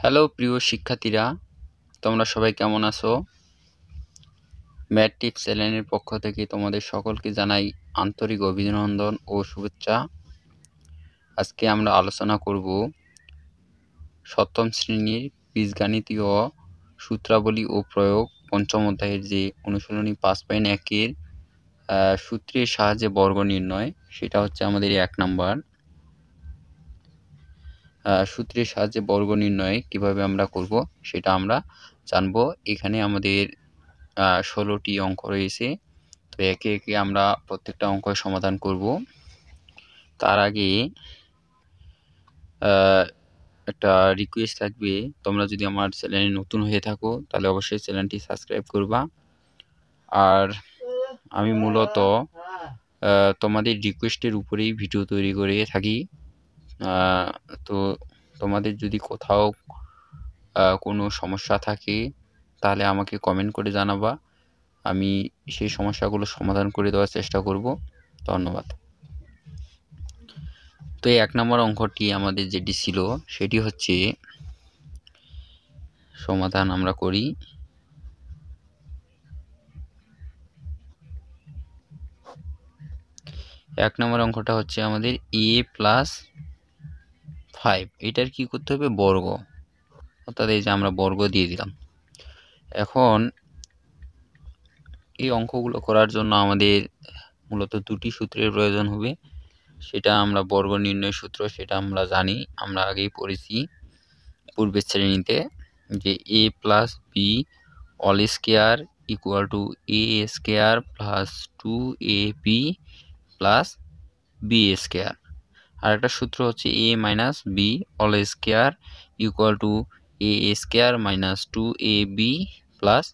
Hello প্রিয় শিক্ষার্থীরা, তোমরা সবাই কেমন আছো? ম্যাথ টিপস চ্যানেলের পক্ষ থেকে তোমাদের সকলকে জানাই আন্তরিক অভিনন্দন ও শুভেচ্ছা। আজকে আমরা আলোচনা করব সপ্তম শ্রেণীর বীজগাণিতীয় সূত্রাবলী ও প্রয়োগ পঞ্চম অধ্যায়ের যে অনুশীলনী 5.1-এর সূত্রের সাহায্যে বর্গ নির্ণয়, সেটা হচ্ছে আমাদের 1 নাম্বার। সূত্রের সাহায্যে বর্গ নির্ণয় কিভাবে আমরা করব সেটা আমরা জানবো। এখানে আমাদের 16টি অঙ্ক রয়েছে, তো একে একে আমরা প্রত্যেকটা অঙ্কের সমাধান করব। তার আগে একটা রিকোয়েস্ট থাকবে, তোমরা যদি আমার চ্যানেলে নতুন হয়ে থাকো তাহলে অবশ্যই চ্যানেলটি সাবস্ক্রাইব করবা। আর আমি মূলত তোমাদের রিকোয়েস্টের উপরেই ভিডিও তৈরি করে থাকি। তো তোমাদের যদি কোথাও কোনো সমস্যা থাকে তাহলে আমাকে কমেন্ট করে জানাবা, আমি সেই সমস্যাগুলো সমাধান করে দেওয়ার চেষ্টা করব। ধন্যবাদ। তো এই 1 নম্বর অঙ্কটি আমাদের যেটি ছিল সেটি হচ্ছে, সমাধান আমরা করি। এক নম্বর অঙ্কটা হচ্ছে আমাদের a+5, এটার কি করতে হবে? বর্গ, অর্থাৎ এই যে আমরা বর্গ দিয়ে দিলাম। এখন এই অঙ্কগুলো করার জন্য আমাদের মূলত দুটি সূত্রের প্রয়োজন হবে। সেটা আমরা বর্গ নির্ণয় সূত্র, সেটা আমরা জানি, আমরা আগেই পড়েছি পূর্বের শ্রেণীতে, যে a+b all square equal to a square plus 2ab plus b square। আর একটা সূত্র হচ্ছে a minus b all square equal to a square minus 2ab plus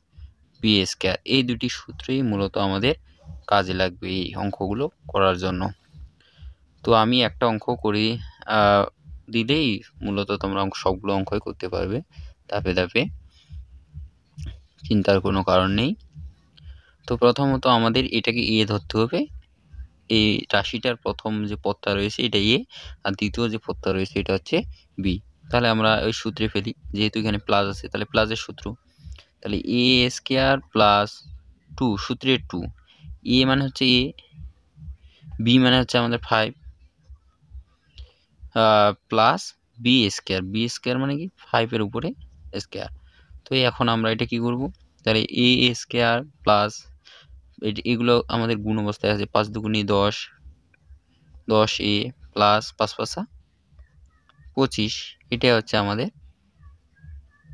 b square। এই দুটি সূত্রই মূলত আমাদের কাজে লাগবে এই অঙ্কগুলো করার জন্য। তো আমি একটা অঙ্ক করে দিলেই মূলত তোমরা সবগুলো অঙ্কই করতে পারবে ধাপে ধাপে, চিন্তার কোনো কারণ নেই। তো প্রথমত আমাদের এটাকে এ ধরতে হবে। এই রাশিটার প্রথম যে পদটা রয়েছে এটা এ, আর দ্বিতীয় যে পদটা রয়েছে এটা হচ্ছে বি। তাহলে আমরা ওই সূত্রে ফেলি, যেহেতু এখানে প্লাস আছে তাহলে প্লাসের সূত্র, তাহলে এ স্কোয়ার প্লাস 2, সূত্রের 2, এ মানে হচ্ছে এ, বি মানে হচ্ছে আমাদের 5 plus B square, B square মানে কি 5-এর উপরে স্কোয়ার। তো এখন আমরা এটা কি করব? তাহলে এ স্কোয়ার প্লাস, এগুলো আমাদের গুণ অবস্থায় আছে, 5 দুগুণী 10, 10a প্লাস 5 5 25, এটাই হচ্ছে আমাদের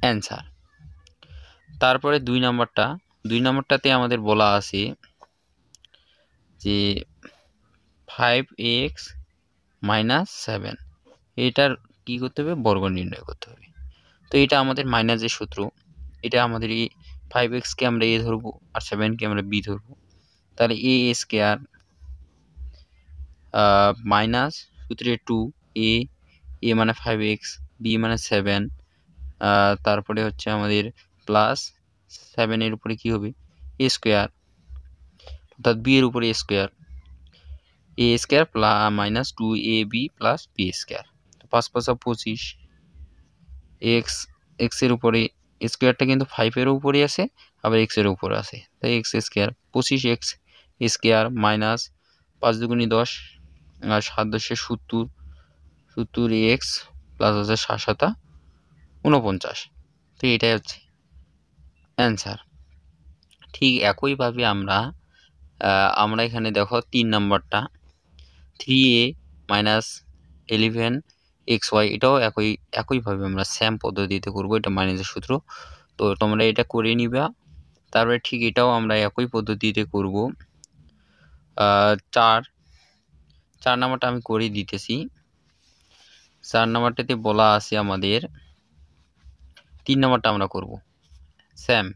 অ্যান্সার। তারপরে 2 নাম্বারটাতে আমাদের বলা আছে যে 5x minus 7, এটার কি করতে হবে? বর্গ নির্ণয় করতে হবে। তো এটা আমাদের মাইনাসের সূত্র, এটা আমাদের এই 5x-কে আমরা a ধরবো আর 7-কে আমরা b ধরবো। তাহলে a স্কোয়ার মাইনাস সূত্রের 2, a মানে 5x, b মানে 7, তারপরে হচ্ছে আমাদের প্লাস 7-এর উপরে কি হবে? a স্কোয়ার, অর্থাৎ b এর উপরে a square, a square minus 2ab plus b square. 5 5 25, x এর উপরে স্কোয়ারটা কিন্তু 5-এর উপরে আছে, আবার x এর উপরে আছে, তাই x square 25x square minus 5 দুগুণী 10 আর 7 10 70, 70x প্লাস হচ্ছে 7 7 49। তো এটাই হচ্ছে অ্যান্সার। ঠিক একইভাবে আমরা এখানে দেখো 3 নাম্বারটা 3a minus 11xy, এটাও একইভাবে আমরা সেম পদ্ধতিতে করব, এটা মাইনাসের সূত্র। তো তোমরা এটা করে নিবা। তারপরে ঠিক এটাও আমরা একই পদ্ধতিতে করব। 4 নাম্বারটা আমি করে দিতেছি। 4 নাম্বারটাতে বলা আছে আমাদের 3 নাম্বারটা আমরা করব সেম,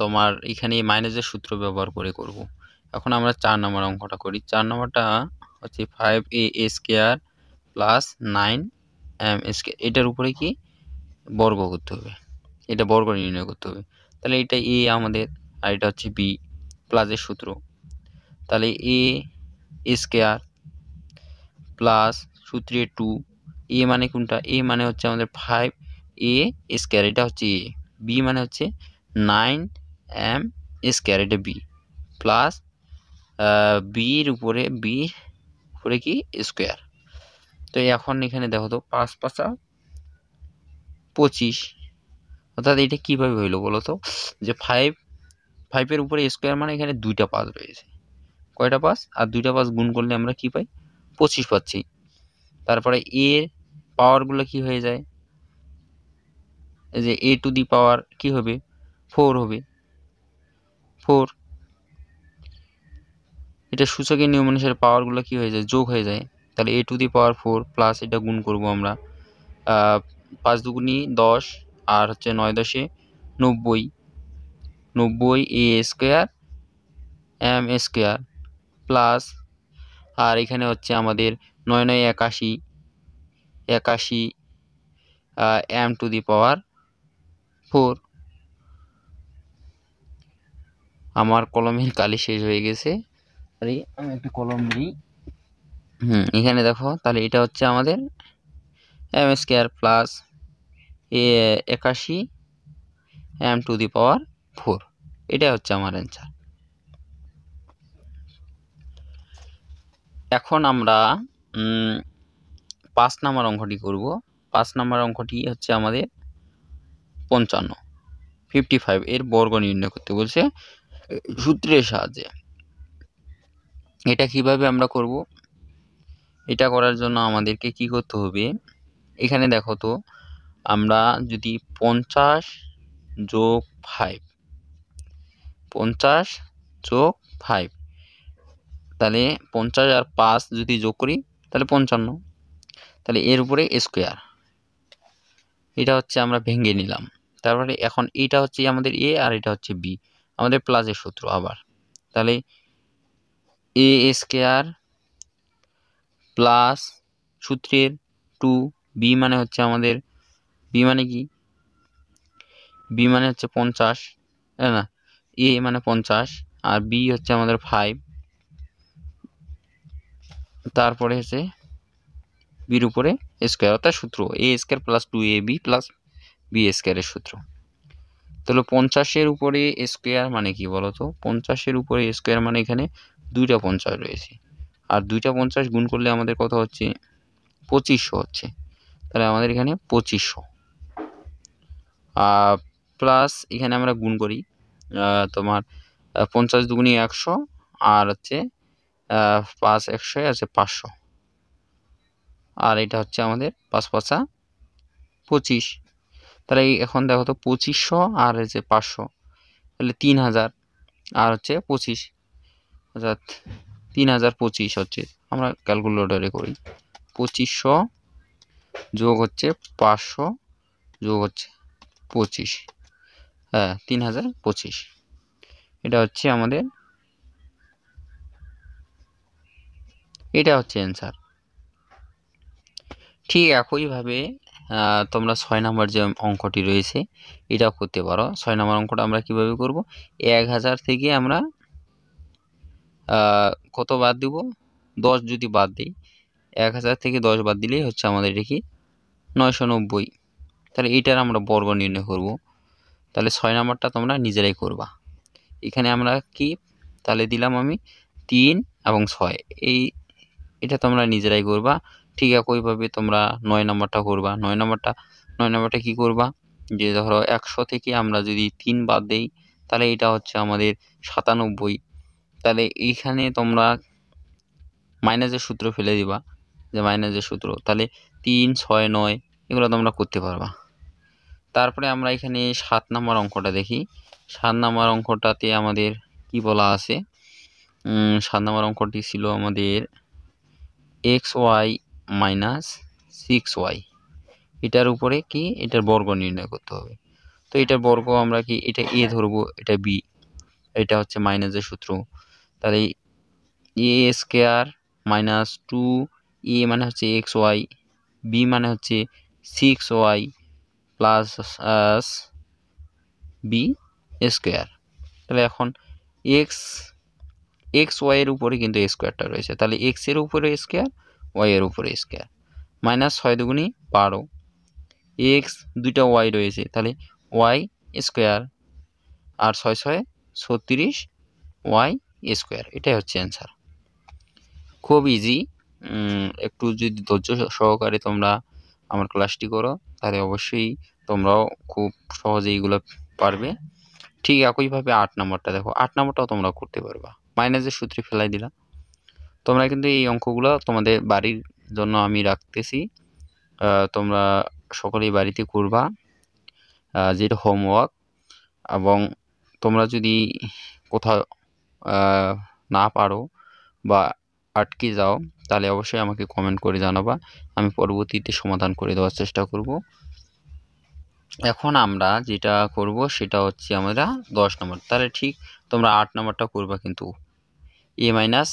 তোমার এখানে মাইনাসের সূত্র ব্যবহার করে করব। এখন আমরা 4 নাম্বার অঙ্কটা করি। 4 নাম্বারটা হচ্ছে 5a square plus 9m square, এটার উপরে কি বর্গ করতে হবে, এটা বর্গ নির্ণয় করতে হবে। তাহলে এটা এ আমাদের, আর এটা হচ্ছে বি, প্লাসের সূত্র। তাহলে এ স্কোয়ার প্লাস সূত্রে 2, এ মানে কোনটা? এ মানে হচ্ছে আমাদের 5 এ স্কোয়ার, এটা হচ্ছে এ, বি মানে হচ্ছে 9m স্কোয়ার, এটা বি, প্লাস বির উপরে কি স্কোয়ার। তো এখন এখানে দেখো তো 5 5 25, অর্থাৎ এটা কিভাবে হইলো বলো তো, যে 5 উপরে স্কোয়ার মানে এখানে 2টা 5 রয়েছে, কয়টা 5 আর 2টা 5 গুণ করলে আমরা কি পাই, 25 পাচ্ছি। তারপরে এর পাওয়ারগুলো কি হয়ে যায়, এই যে a টু দি পাওয়ার কি হবে 4 হবে, 4, এটা সূচকের নিয়ম অনুসারে পাওয়ারগুলো কি হয়ে যায়, যোগ হয়ে যায়। তাহলে a two the power 4 plus এটা গুণ করব আমরা 5 দুগুণি 10 আর হচ্ছে 9 10 90, a square m square plus, আর এখানে হচ্ছে আমাদের 9 9 81 m টু দি পাওয়ার 4। আমার কলমের কালি শেষ হয়ে গেছে, তাহলে আমি একটা কলম নিই। এখানে দেখো, তাহলে এটা হচ্ছে আমাদের m square plus 81 m to the power 4, এটা হচ্ছে আমার অ্যান্সার। এখন আমরা 5 নম্বর অঙ্কটি করব। 5 নম্বর অঙ্কটি হচ্ছে আমাদের 55 এর বর্গ নির্ণয় করতে বলছে সূত্রের সাহায্যে। এটা কিভাবে আমরা করব, এটা করার জন্য আমাদেরকে কি করতে হবে, এখানে দেখো তো, আমরা যদি 50 যোগ 5 যোগ 5, তাহলে 50 আর 5 যদি যোগ করি তাহলে 55, তাহলে এর উপরে স্কোয়ার, এটা হচ্ছে আমরা ভেঙে নিলাম। তারপরে এখন এটা হচ্ছে আমাদের এ আর এটা হচ্ছে বি, আমাদের প্লাসের সূত্র আবার, তাহলে এ স্কোয়ার প্লাস সূত্রের 2, বি মানে হচ্ছে আমাদের, বি মানে কি, বি মানে হচ্ছে 50, না, এ মানে 50 আর বি হচ্ছে আমাদের 5, তারপরে হচ্ছে বির উপরে স্কোয়ার, অর্থাৎ সূত্র A square plus 2ab plus B স্কোয়ারের সূত্র। তাহলে 50 উপরে স্কোয়ার মানে কি বলতো, 50 উপরে স্কোয়ার মানে এখানে 2টা 50 রয়েছে, আর 2টা 50 গুণ করলে আমাদের কত হচ্ছে, 2500 হচ্ছে। তাহলে আমাদের এখানে 2500 প্লাস এখানে আমরা গুণ করি, তোমার 50 দুগুণি 100 আর হচ্ছে 5 100 আছে 500, আর এটা হচ্ছে আমাদের 5 5 25। তাহলে এখন দেখো তো 2500 আর হচ্ছে 500, তাহলে 3000 আর হচ্ছে 25, অর্থাৎ 3025 হচ্ছে, আমরা ক্যালকুলেটরে করি 2500 যোগ হচ্ছে 500 যোগ হচ্ছে 25, 3025, এটা হচ্ছে আমাদের, এটা হচ্ছে অ্যান্সার। ঠিক একইভাবে তোমরা 6 নম্বর যে অঙ্কটি রয়েছে এটাও করতে পারো। 6 নম্বর অঙ্কটা আমরা কিভাবে করব, 1000 থেকে আমরা কত বাদ দিব, 10 যদি বাদ দিই, 1000 থেকে 10 বাদ দিলেই হচ্ছে আমাদের এটা কি 990। তাহলে এইটার আমরা বর্গ নির্ণয় করব। তাহলে 6 নম্বরটা তোমরা নিজেরাই করবা। এখানে আমরা কি তাহলে দিলাম আমি 3 এবং 6, এটা তোমরা নিজেরাই করবা। ঠিক একইভাবে তোমরা 9 নম্বরটা করবা। 9 নম্বরটা কি করবা, যে ধরো 100 থেকে আমরা যদি 3 বাদ দেই তাহলে এটা হচ্ছে আমাদের 97। তাহলে এইখানে তোমরা মাইনাসের সূত্র ফেলে দিবা, যে মাইনাসের সূত্র, তাহলে 3 6 9 এগুলো তোমরা করতে পারবা। তারপরে আমরা এখানে 7 নম্বর অঙ্কটা দেখি। 7 নম্বর অঙ্কটাতে আমাদের কি বলা আছে, 7 নম্বর অঙ্কটি ছিল আমাদের xy মাইনাস 6y, এটার উপরে কি এটার বর্গ নির্ণয় করতে হবে। তো এটার বর্গ আমরা কি, এটা a ধরবো, এটা b, এটা হচ্ছে মাইনাসের সূত্র। তাহলে a স্কোয়ার মাইনাস 2a মানে হচ্ছে xy, b মানে হচ্ছে 6y প্লাস b স্কোয়ার। তাহলে এখন এক্স ওয়াই এর উপরে কিন্তু স্কোয়ারটা রয়েছে, তাহলে এক্স এর উপরে স্কোয়ার, ওয়াই এর উপরে স্কোয়ার, মাইনাস 6 দুগুণি 12, এক্স দুইটা ওয়াই রয়েছে, তাহলে ওয়াই স্কোয়ার আর 6 6 36 ওয়াই স্কোয়ার, এটাই হচ্ছে অ্যান্সার। খুব ইজি। একটু যদি ধৈর্য সহকারে তোমরা আমার ক্লাসটি করো তাহলে অবশ্যই তোমরাও খুব সহজে এইগুলো পারবে। ঠিক একইভাবে 8 নাম্বারটা দেখো, 8 নাম্বারটাও তোমরা করতে পারবা। মাইনাসের সূত্রে ফেলাই দিলা। তোমরা কিন্তু এই অঙ্কগুলো তোমাদের বাড়ির জন্য আমি রাখতেছি, তোমরা সকলেই বাড়িতে করবা, যেটা হোমওয়ার্ক। এবং তোমরা যদি কোথাও না পারো বা আটকে যাও তাহলে অবশ্যই আমাকে কমেন্ট করে জানাবা, আমি পরবর্তীতে সমাধান করে দেওয়ার চেষ্টা করব। এখন আমরা যেটা করব সেটা হচ্ছে আমরা 10 নম্বর। তাহলে ঠিক তোমরা 8 নম্বরটা করবা, কিন্তু এ মাইনাস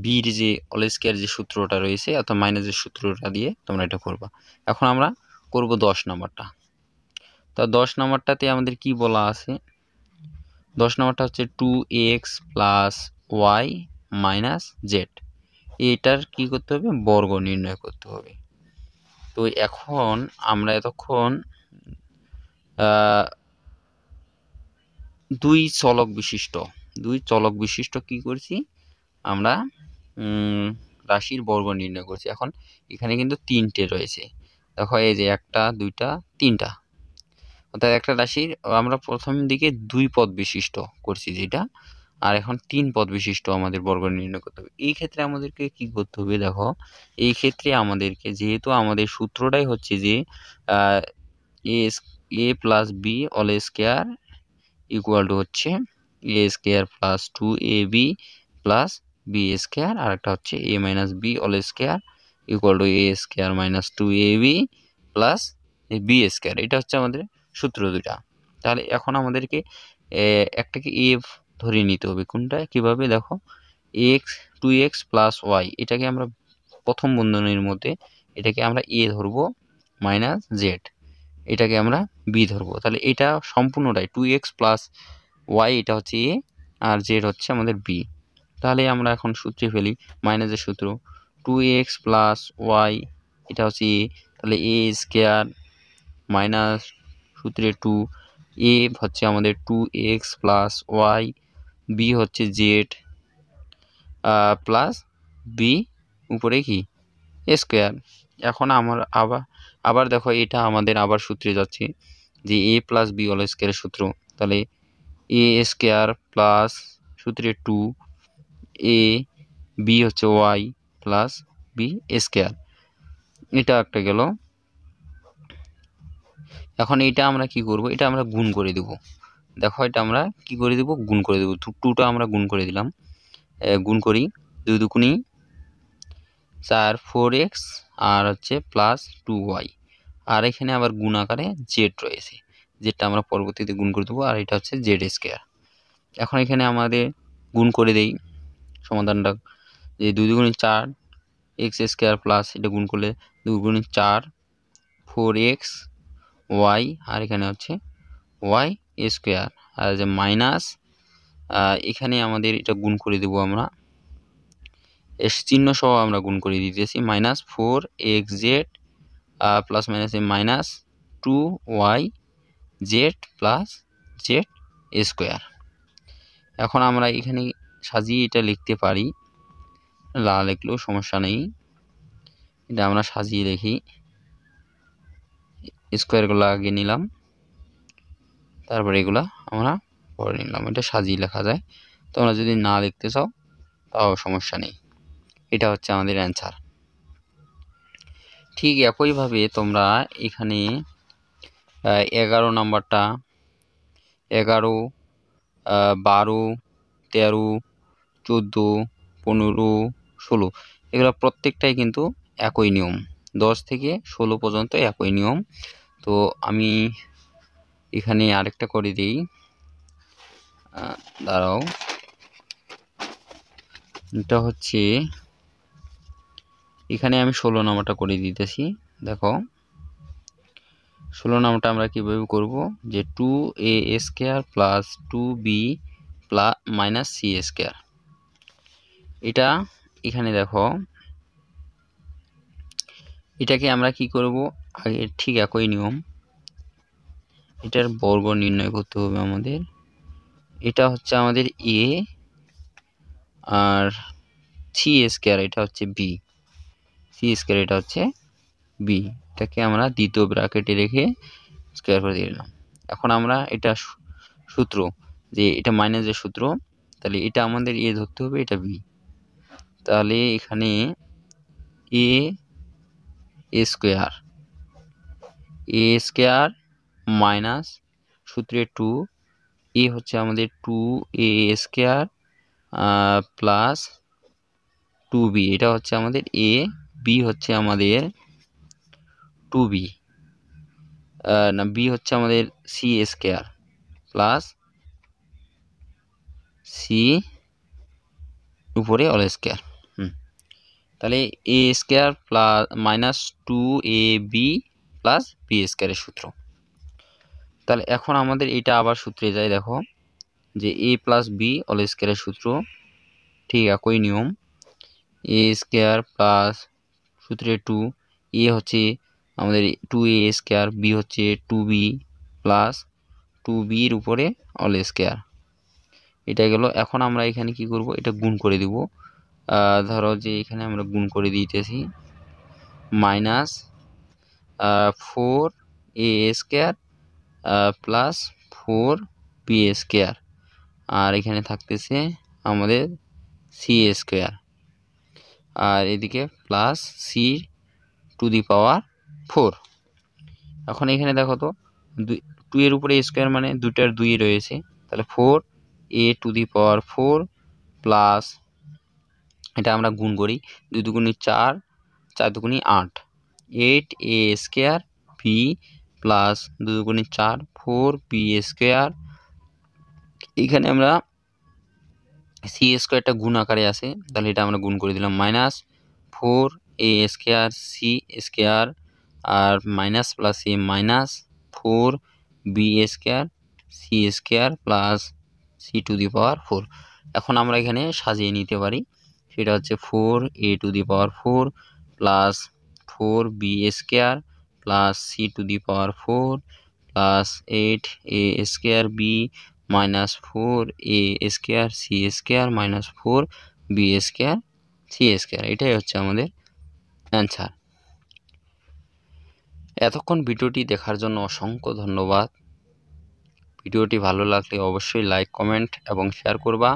বির যে হোল স্কয়ার যে সূত্রটা রয়েছে অর্থাৎ মাইনাসের সূত্রটা দিয়ে তোমরা এটা করবা। এখন আমরা করব 10 নম্বরটা। তা 10 নম্বরটাতে আমাদের কি বলা আছে? 10 নম্বরটা হচ্ছে 2x plus Y minus Z, এটার কি করতে হবে? বর্গ নির্ণয় করতে হবে। তো এখন আমরা এতক্ষণ দুই চলক বিশিষ্ট কি করছি আমরা? রাশির বর্গ নির্ণয় করছি। এখন এখানে কিন্তু 3টে রয়েছে, দেখো এই যে 1 2 3টা, অর্থাৎ একটা রাশির আমরা প্রথম দিকে 2 পদ বিশিষ্ট করছি যেটা, আর এখন 3 পদ বিশিষ্ট আমাদের বর্গ নির্ণয় করতে হবে। এই ক্ষেত্রে আমাদেরকে কি করতে হবে? দেখো এই ক্ষেত্রে আমাদেরকে, যেহেতু আমাদের সূত্রটাই হচ্ছে যে A plus B whole square equal to হচ্ছে A square plus 2ab plus B square, আর একটা হচ্ছে A minus B whole square equal to A square minus 2ab plus B square. এটা হচ্ছে আমাদের সূত্র দুটা। তাহলে এখন আমাদেরকে একটাকে এ ধরে নিতে হবে। কোনটা? কিভাবে? দেখো এক্স 2x প্লাস ওয়াই, এটাকে আমরা প্রথম বন্ধনীর মধ্যে এটাকে আমরা এ ধরবো, মাইনাস জেড এটাকে আমরা বি ধরবো। তাহলে এটা সম্পূর্ণটাই 2x প্লাস ওয়াই, এটা হচ্ছে এ আর জেড হচ্ছে আমাদের বি। তাহলে আমরা এখন সূত্রে ফেলি মাইনাসের সূত্র, 2x প্লাস ওয়াই এটা হচ্ছে এ, তাহলে এ স্কয়ার মাইনাস সূত্রে 2, এ হচ্ছে আমাদের 2x প্লাস ওয়াই, বি হচ্ছে জেড প্লাস বি উপরে কি স্কোয়ার। এখন আমার আবার দেখো এটা আমাদের আবার সূত্রে যাচ্ছে যে এ প্লাস বি হোল স্কোয়ারের সূত্র, তাহলে এ স্কোয়ার প্লাস সূত্রে 2 এ বি হচ্ছে ওয়াই প্লাস বি স্কোয়ার, এটা একটা গেল। এখন এটা আমরা কি করব? এটা আমরা গুণ করে দেব। দেখো এটা আমরা কি করে দেব? গুণ করে দেব। 2টা আমরা গুণ করে দিলাম, গুণ করি 2 দুগুণি 4 4x আর হচ্ছে প্লাস 2y, আর এখানে আবার গুণ আকারে জেড রয়েছে, যেটা আমরা পরবর্তীতে গুণ করে দেবো, আর এটা হচ্ছে জেড স্কোয়ার। এখন এখানে আমাদের গুণ করে দেই সমাধানটা, যে 2 দুগুণি 4 এক্স স্কোয়ার প্লাস এটা গুণ করলে 2 গুণি 4 4x ওয়াই, আর এখানে হচ্ছে ওয়াই স্কোয়ার, আর যে মাইনাস এখানে আমাদের এটা গুণ করে দেবো আমরা, এস চিহ্ন সহ আমরা গুণ করে দিতেছি, minus 4xz plus minus minus 2y Z plus Z square. এখন আমরা এখানে সাজিয়ে এটা লিখতে পারি, লা লিখলেও সমস্যা নেই, এটা আমরা সাজিয়ে লিখি, স্কোয়ারগুলো আগে নিলাম তারপরে এগুলা আমরা পরে নিলাম, এটা সাজিয়ে লেখা যায়। তোমরা যদি না লিখতে চাও তাও সমস্যা নেই। এটা হচ্ছে আমাদের অ্যান্সার। ঠিক একইভাবে তোমরা এখানে 11 নাম্বারটা, 11 12 13 14 15 16 এগুলো প্রত্যেকটাই কিন্তু একই নিয়ম, 10 থেকে 16 পর্যন্ত একই নিয়ম। তো আমি এখানে আরেকটা করে দিই, দাঁড়াও, এটা হচ্ছে এখানে আমি 16 নাম্বারটা করে দিতেছি। দেখো 16 নাম্বারটা আমরা কীভাবে করব? যে 2a square plus 2b plus minus C square, এটা এখানে দেখো এটাকে আমরা কি করব? আগে ঠিক একই নিয়ম, এটার বর্গ নির্ণয় করতে হবে আমাদের। এটা হচ্ছে আমাদের এ আর সি স্কয়ার এটা হচ্ছে বি, সি স্কয়ার এটা হচ্ছে বি। এটাকে আমরা দ্বিতীয় ব্র্যাকেটে রেখে স্কয়ার করে দিলাম। এখন আমরা এটা সূত্র যে এটা মাইনাসের সূত্র, তাহলে এটা আমাদের এ ধরতে হবে, এটা বি। তাহলে এখানে এ স্কয়ার মাইনাস সূত্রে 2, এ হচ্ছে আমাদের 2a স্কয়ার প্লাস 2b, এটা হচ্ছে আমাদের এ, বি হচ্ছে আমাদের 2b, না বি হচ্ছে আমাদের সি স্কয়ার প্লাস সি উপরে অল স্কয়ার। তাহলে A square plus minus 2ab plus B স্কয়ারের সূত্র। তাহলে এখন আমাদের এটা আবার সূত্রে যায়, দেখো যে এ প্লাস বি অল স্কয়ারের সূত্র, ঠিক একই নিয়ম। এ স্কয়ার প্লাস সূত্রে 2, এ হচ্ছে আমাদের 2a স্কয়ার, বি হচ্ছে 2b প্লাস 2bর উপরে অল স্কয়ার, এটা গেল। এখন আমরা এখানে কি করব, এটা গুণ করে দিব। ধরো যে এখানে আমরা গুণ করে দিতেছি minus 4a square plus 4b square, আর এখানে থাকতেছে আমাদের সি স্কয়ার, আর এদিকে plus C to the power 4। এখন এখানে দেখো তো 2 এর উপরে স্কয়ার মানে 2টার 2 রয়েছে, তাহলে 4a to the power 4 plus, এটা আমরা গুণ করি, 2 দুগুণে 4, 4 দুগুণে 8, 8a স্কয়ার বি প্লাস 2 দুগুণে 4, 4b স্কয়ার। এখানে আমরা সি স্কয়ারটা গুণ আকারে আছে, তাহলে এটা আমরা গুণ করে দিলাম minus 4a square C square আর minus plus A minus 4b square C square plus C to the power 4। এখন আমরা এখানে সাজিয়ে নিতে পারি, সেটা হচ্ছে 4a to the power 4 plus 4b square plus C to the power 4 plus 8a square B minus 4a square C square minus 4b square C square. এটাই হচ্ছে আমাদের অ্যান্সার। এতক্ষণ ভিডিওটি দেখার জন্য অসংখ্য ধন্যবাদ। ভিডিওটি ভালো লাগলে অবশ্যই লাইক, কমেন্ট এবং শেয়ার করবা।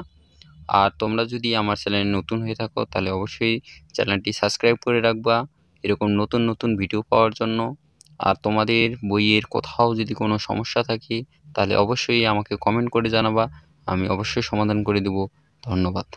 আর তোমরা যদি আমার চ্যানেলে নতুন হয়ে থাকো তাহলে অবশ্যই চ্যানেলটি সাবস্ক্রাইব করে রাখবা এরকম নতুন নতুন ভিডিও পাওয়ার জন্য। আর তোমাদের বইয়ের কোথাও যদি কোনো সমস্যা থাকে তাহলে অবশ্যই আমাকে কমেন্ট করে জানাবা, আমি অবশ্যই সমাধান করে দেব। ধন্যবাদ।